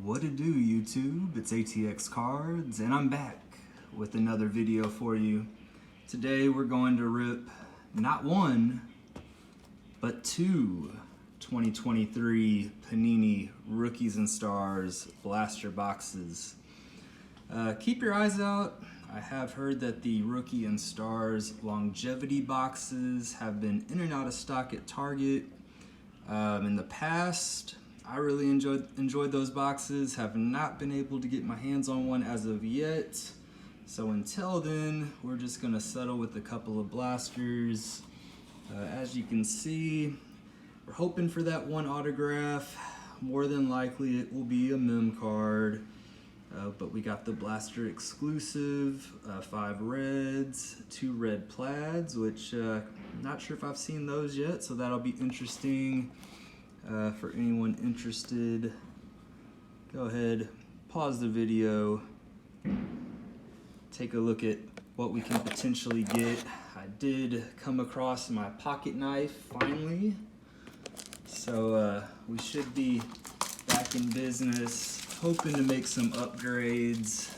What it do, YouTube? It's ATX Cards, and I'm back with another video for you. Today we're going to rip not one, but two 2023 Panini Rookies and Stars blaster boxes. Keep your eyes out. I have heard that the Rookie and Stars longevity boxes have been in and out of stock at Target. In the past, I really enjoyed those boxes. Have not been able to get my hands on one as of yet. So until then, we're just gonna settle with a couple of blasters. As you can see, we're hoping for that one autograph. More than likely it will be a mem card. But we got the blaster exclusive, 5 reds, 2 red plaids, which not sure if I've seen those yet, so that'll be interesting for anyone interested. Go ahead, pause the video, take a look at what we can potentially get. I did come across my pocket knife finally, so we should be back in business. Hoping to make some upgrades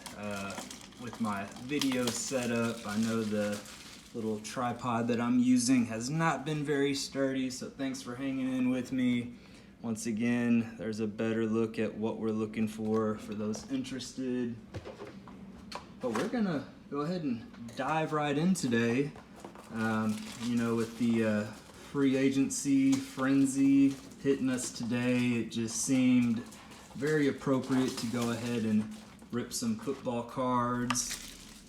with my video setup. I know the little tripod that I'm using has not been very sturdy, so thanks for hanging in with me. Once again, there's a better look at what we're looking for those interested. But we're gonna go ahead and dive right in today. You know, with the free agency frenzy hitting us today, it just seemed very appropriate to go ahead and rip some football cards.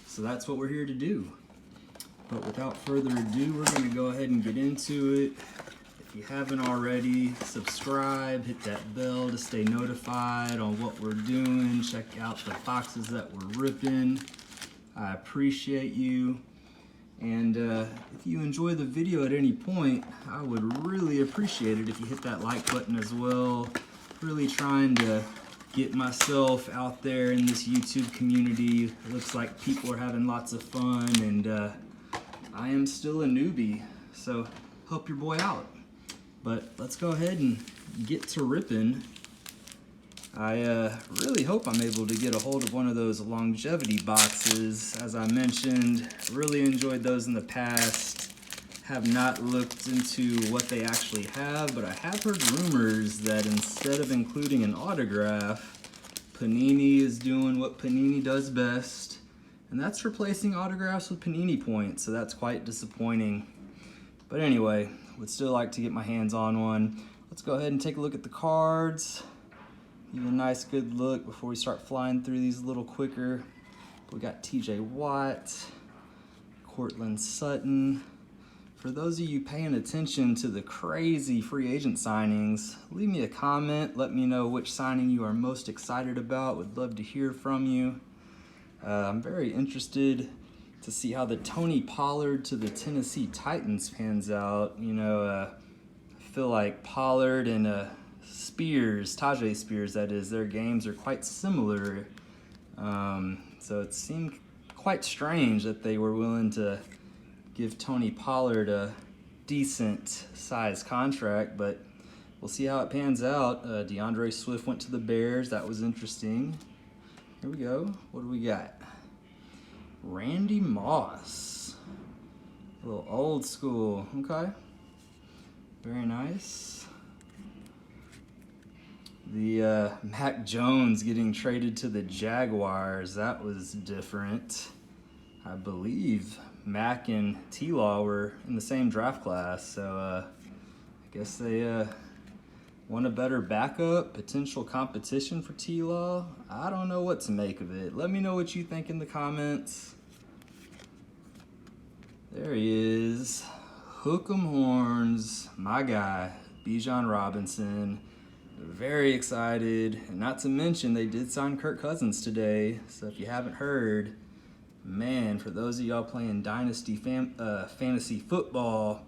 So that's what we're here to do. But without further ado, we're gonna go ahead and get into it. If you haven't already, subscribe, hit that bell to stay notified on what we're doing. Check out the boxes that we're ripping. I appreciate you. And if you enjoy the video at any point, I would really appreciate it if you hit that like button as well. Really trying to get myself out there in this YouTube community. It looks like people are having lots of fun, and I am still a newbie, so help your boy out. But let's go ahead and get to ripping. I really hope I'm able to get a hold of one of those longevity boxes. As I mentioned, really enjoyed those in the past. Have not looked into what they actually have, but I have heard rumors that instead of including an autograph, Panini is doing what Panini does best, and that's replacing autographs with Panini points, so that's quite disappointing. But anyway, would still like to get my hands on one. Let's go ahead and take a look at the cards. Give a nice good look before we start flying through these a little quicker. We got TJ Watt, Cortland Sutton. For those of you paying attention to the crazy free agent signings, leave me a comment. Let me know which signing you are most excited about. Would love to hear from you. I'm very interested to see how the Tony Pollard to the Tennessee Titans pans out. You know, I feel like Pollard and Spears, Tajay Spears that is, their games are quite similar. So it seemed quite strange that they were willing to give Tony Pollard a decent size contract, but we'll see how it pans out. DeAndre Swift went to the Bears. That was interesting. Here we go. What do we got? Randy Moss. A little old school. Okay. Very nice. The Mac Jones getting traded to the Jaguars. That was different. I believe Mac and T-Law were in the same draft class, so I guess they want a better backup, potential competition for T-Law. I don't know what to make of it. Let me know what you think in the comments. There he is. Hook 'em horns, my guy, Bijan Robinson. Very excited, and not to mention they did sign Kirk Cousins today, so if you haven't heard, man, for those of y'all playing Dynasty fantasy football,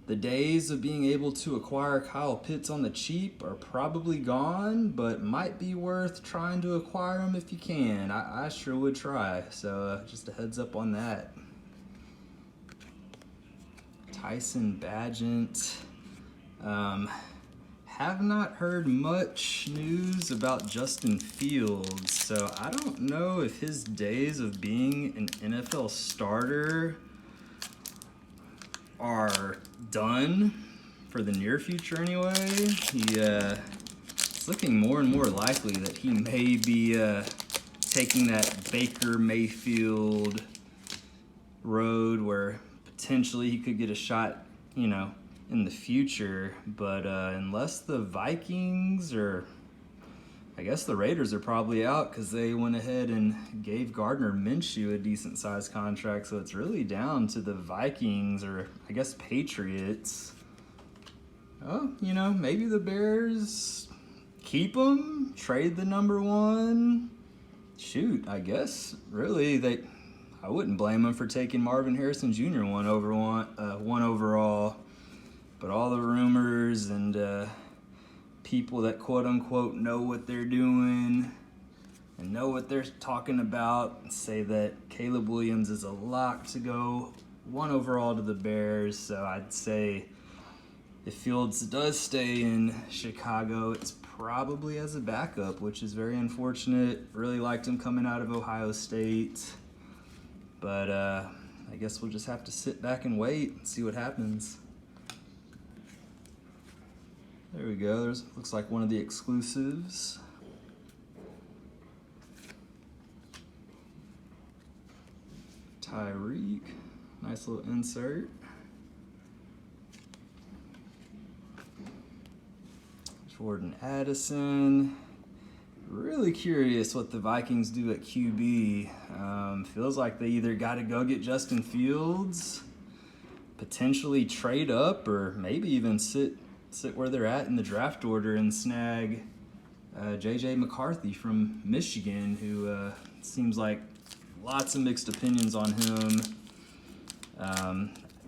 the days of being able to acquire Kyle Pitts on the cheap are probably gone, but might be worth trying to acquire him if you can. I sure would try, so just a heads up on that. Tyson Bagent. have not heard much news about Justin Fields, so I don't know if his days of being an NFL starter are done for the near future anyway. It's looking more and more likely that he may be taking that Baker Mayfield road where potentially he could get a shot, you know, in the future. But unless the Vikings or I guess the Raiders are probably out because they went ahead and gave Gardner Minshew a decent sized contract, so it's really down to the Vikings or I guess Patriots. Oh, you know, maybe the Bears keep him, trade the number one. Shoot, I guess really I wouldn't blame him for taking Marvin Harrison Jr. one overall. But all the rumors and people that quote unquote know what they're doing and know what they're talking about say that Caleb Williams is a lock to go 1 overall to the Bears. So I'd say if Fields does stay in Chicago, it's probably as a backup, which is very unfortunate. Really liked him coming out of Ohio State. But I guess we'll just have to sit back and wait and see what happens. There we go. Looks like one of the exclusives. Tyreek. Nice little insert. Jordan Addison. Really curious what the Vikings do at QB. Feels like they either got to go get Justin Fields, potentially trade up, or maybe even sit where they're at in the draft order and snag J.J. McCarthy from Michigan, who seems like lots of mixed opinions on him.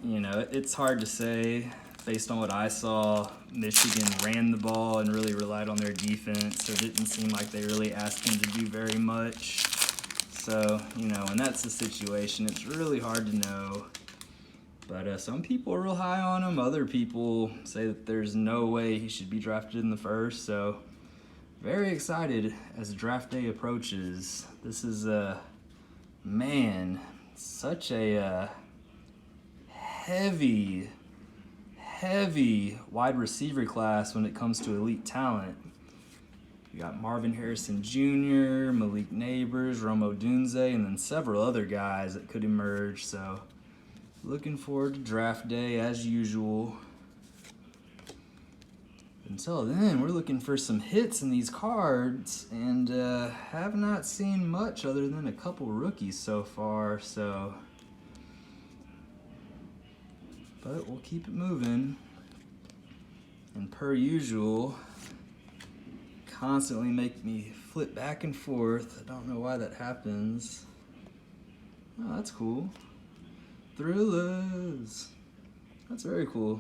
You know, it's hard to say. Based on what I saw, Michigan ran the ball and really relied on their defense, so it didn't seem like they really asked him to do very much. So, you know, when that's the situation, it's really hard to know. But some people are real high on him. Other people say that there's no way he should be drafted in the first. So, very excited as draft day approaches. This is, man, such a heavy wide receiver class when it comes to elite talent. You got Marvin Harrison Jr., Malik Neighbors, Rome Odunze, and then several other guys that could emerge. So looking forward to draft day as usual. Until then, we're looking for some hits in these cards and have not seen much other than a couple rookies so far. But we'll keep it moving. And per usual, constantly make me flip back and forth. I don't know why that happens. Oh, that's cool. Thrillers. That's very cool.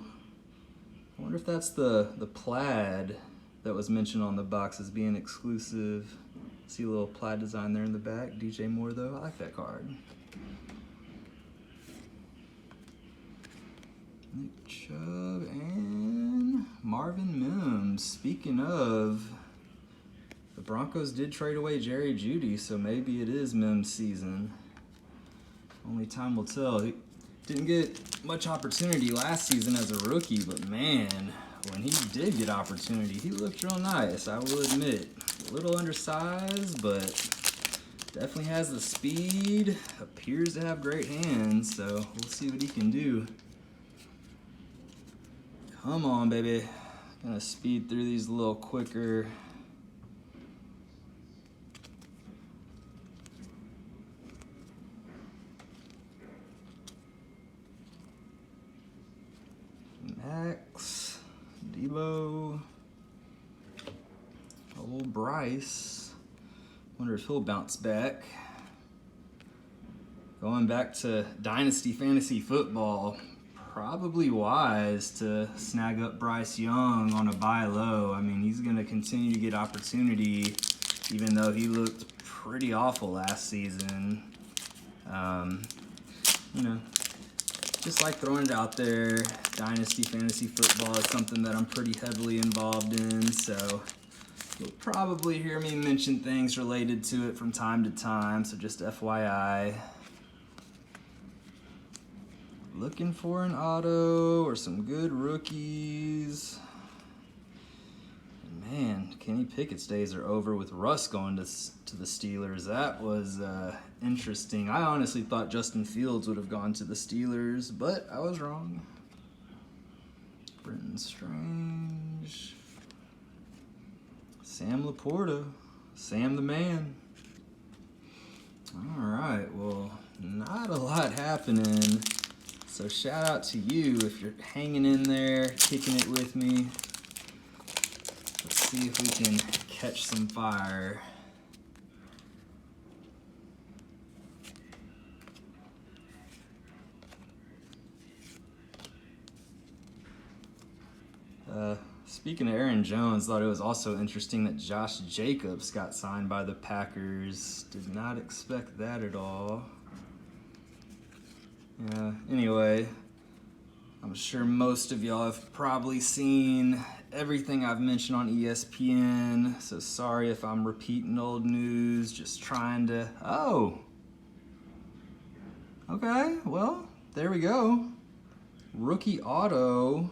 I wonder if that's the plaid that was mentioned on the box as being exclusive. See a little plaid design there in the back. DJ Moore though, I like that card. Nick Chubb and Marvin Mims. Speaking of, the Broncos did trade away Jerry Jeudy, so maybe it is Mims season. Only time will tell. He didn't get much opportunity last season as a rookie, but man, when he did get opportunity, he looked real nice, I will admit. A little undersized, but definitely has the speed. Appears to have great hands, so we'll see what he can do. Come on, baby. Gonna speed through these a little quicker. Max, Debo, old Bryce. Wonder if he'll bounce back. Going back to Dynasty Fantasy Football. Probably wise to snag up Bryce Young on a buy low. I mean, he's going to continue to get opportunity, even though he looked pretty awful last season. You know, just like throwing it out there. Dynasty fantasy football is something that I'm pretty heavily involved in, so you'll probably hear me mention things related to it from time to time, so just FYI. Looking for an auto or some good rookies. Man, Kenny Pickett's days are over with Russ going to the Steelers. That was interesting. I honestly thought Justin Fields would have gone to the Steelers, but I was wrong. Brenton Strange. Sam Laporta. Sam the man. All right, well, not a lot happening. So shout out to you if you're hanging in there, kicking it with me. Let's see if we can catch some fire. Speaking of Aaron Jones, thought it was also interesting that Josh Jacobs got signed by the Packers. Did not expect that at all. Yeah, anyway, I'm sure most of y'all have probably seen everything I've mentioned on ESPN, so sorry if I'm repeating old news, just trying to... Oh! Okay, well, there we go. Rookie auto,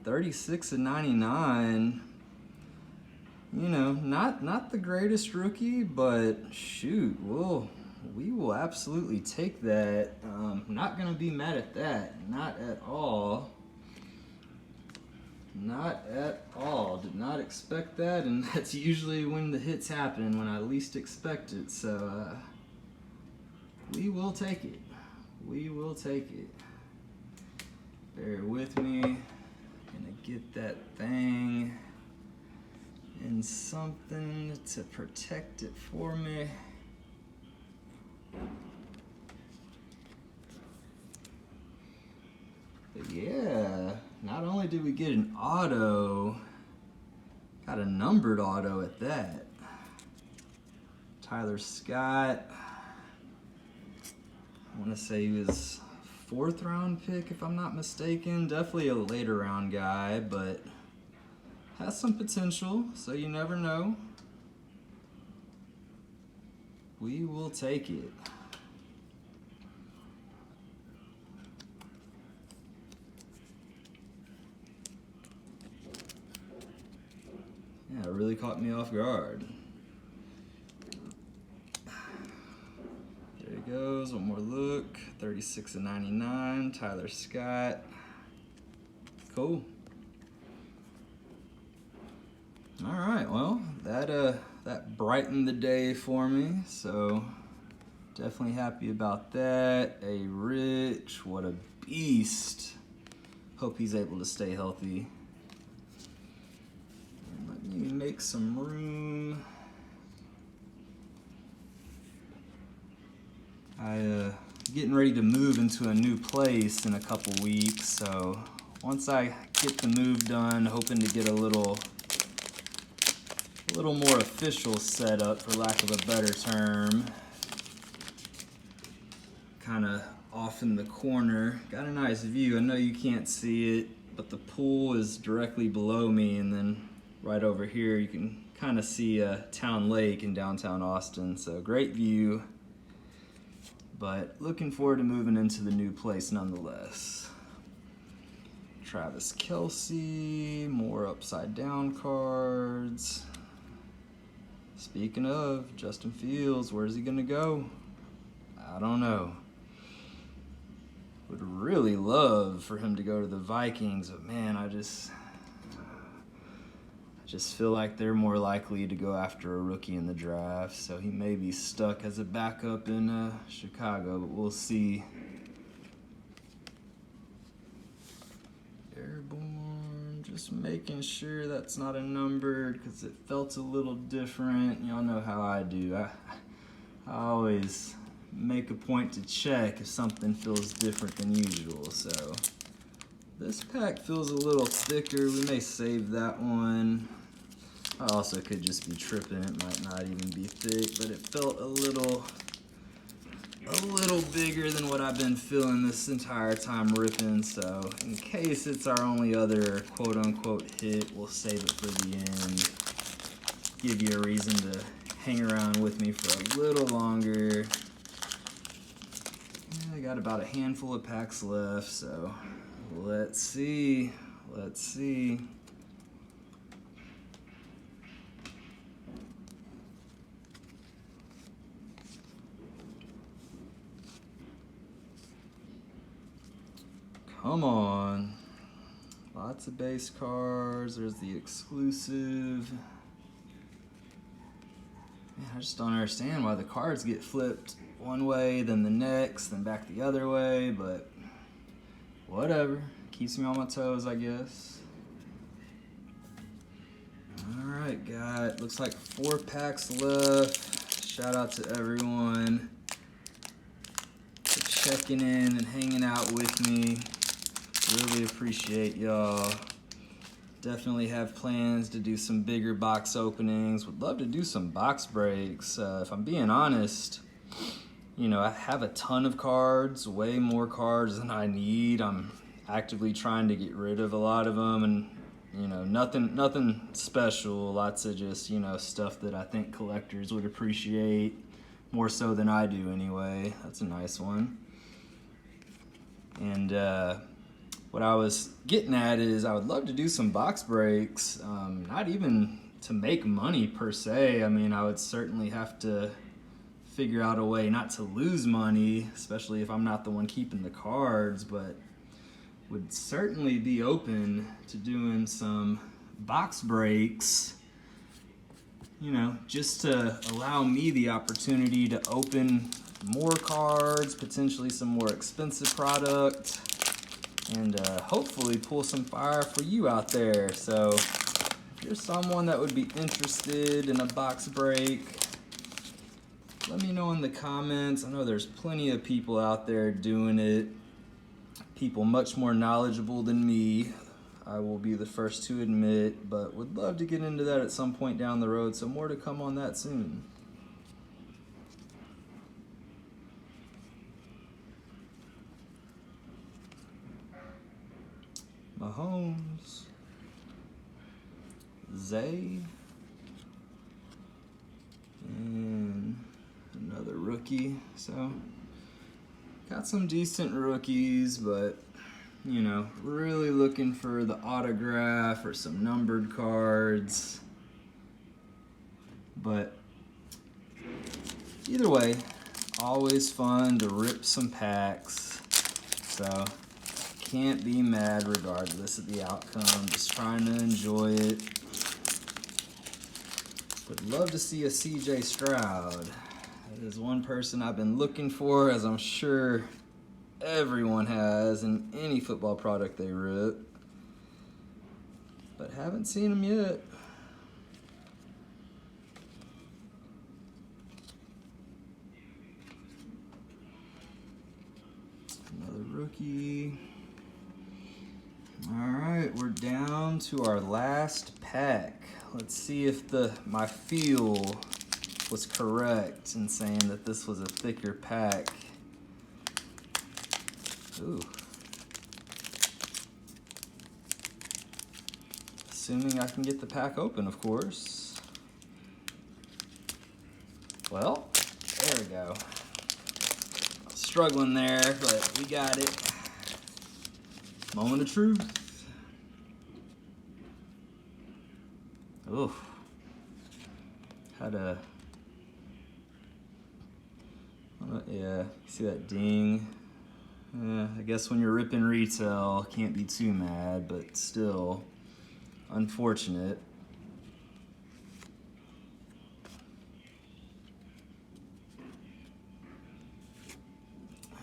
36/99. You know, not the greatest rookie, but shoot, we will absolutely take that. Not gonna be mad at that, not at all. Not at all. Did not expect that, and that's usually when the hits happen, when I least expect it. So we will take it. We will take it. Bear with me. Gonna get that thing in something to protect it for me. But yeah, not only did we get an auto, got a numbered auto at that. Tyler Scott. I want to say he was 4th round pick if I'm not mistaken. Definitely a later round guy, but has some potential, so you never know. We will take it. Yeah, it really caught me off guard. There he goes, one more look. 36/99, Tyler Scott. Cool. All right, well, that brightened the day for me, so definitely happy about that. A Rich, what a beast. Hope he's able to stay healthy. And let me make some room. Getting ready to move into a new place in a couple weeks, so once I get the move done, hoping to get a little more official setup, for lack of a better term. Kind of off in the corner. Got a nice view. I know you can't see it, but the pool is directly below me, and then right over here you can kind of see a town lake in downtown Austin, so great view. But looking forward to moving into the new place nonetheless. Travis Kelce, more upside down cards. Speaking of, Justin Fields, where's he gonna go? I don't know. Would really love for him to go to the Vikings, but man, I just feel like they're more likely to go after a rookie in the draft, so he may be stuck as a backup in Chicago, but we'll see. Airborne, just making sure that's not a numbered because it felt a little different. Y'all know how I do. I always make a point to check if something feels different than usual, so this pack feels a little thicker. We may save that one. I also could just be tripping. It might not even be thick, but it felt a little a little bigger than what I've been feeling this entire time ripping, so in case it's our only other quote-unquote hit, we'll save it for the end. Give you a reason to hang around with me for a little longer. I got about a handful of packs left, so let's see. Let's see. Come on. Lots of base cards. There's the exclusive. Man, I just don't understand why the cards get flipped one way, then the next, then back the other way, but whatever. Keeps me on my toes, I guess. Alright, looks like 4 packs left. Shout out to everyone for checking in and hanging out with me. Really appreciate y'all. Definitely have plans to do some bigger box openings. Would love to do some box breaks. If I'm being honest, you know, I have a ton of cards, way more cards than I need. I'm actively trying to get rid of a lot of them, and you know, nothing special. Lots of just, you know, stuff that I think collectors would appreciate more so than I do anyway. That's a nice one. And what I was getting at is I would love to do some box breaks, not even to make money per se. I mean, I would certainly have to figure out a way not to lose money, especially if I'm not the one keeping the cards, but would certainly be open to doing some box breaks, you know, just to allow me the opportunity to open more cards, potentially some more expensive product, and hopefully pull some fire for you out there. So if you're someone that would be interested in a box break, let me know in the comments. I know there's plenty of people out there doing it, people much more knowledgeable than me, I will be the first to admit, but would love to get into that at some point down the road, so more to come on that soon. Mahomes, Zay, and another rookie. So got some decent rookies, but you know, really looking for the autograph or some numbered cards. But either way, always fun to rip some packs. So can't be mad regardless of the outcome. Just trying to enjoy it. Would love to see a CJ Stroud. That is one person I've been looking for, as I'm sure everyone has in any football product they rip, but haven't seen him yet. Another rookie. All right, we're down to our last pack. Let's see if my feel was correct in saying that this was a thicker pack. Ooh. Assuming I can get the pack open, of course. Well, there we go. I was struggling there, but we got it. Moment of truth. Oof. Yeah, see that ding? I guess when you're ripping retail, can't be too mad, but still unfortunate.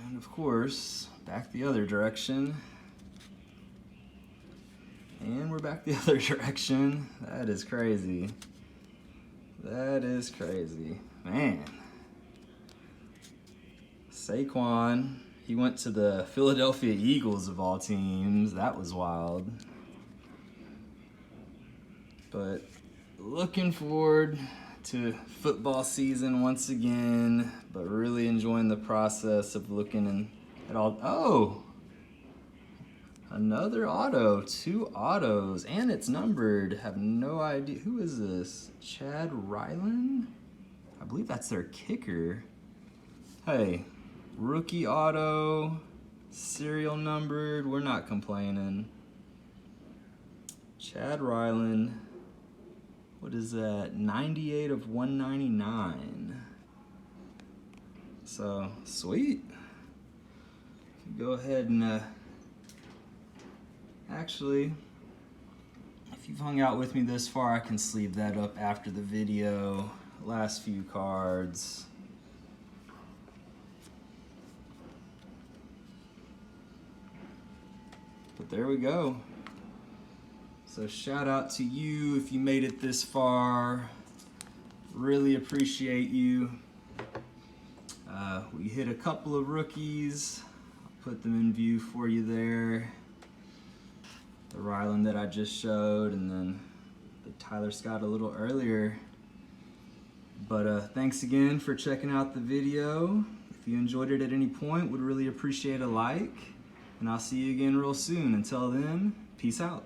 And of course, back the other direction. And we're back the other direction. That is crazy. That is crazy. Man. Saquon, he went to the Philadelphia Eagles of all teams. That was wild. But looking forward to football season once again, but really enjoying the process of looking at all. Oh, another auto, 2 autos, and it's numbered. Have no idea. Who is this? Chad Ryland? I believe that's their kicker. Hey, rookie auto, serial numbered. We're not complaining. Chad Ryland. What is that? 98 of 199. So, sweet. Go ahead and actually, if you've hung out with me this far, I can sleeve that up after the video. Last few cards. But there we go. So shout out to you if you made it this far. Really appreciate you. We hit a couple of rookies. I'll put them in view for you there. The Ryland that I just showed, and then the Tyler Scott a little earlier. But thanks again for checking out the video. If you enjoyed it at any point, would really appreciate a like. And I'll see you again real soon. Until then, peace out.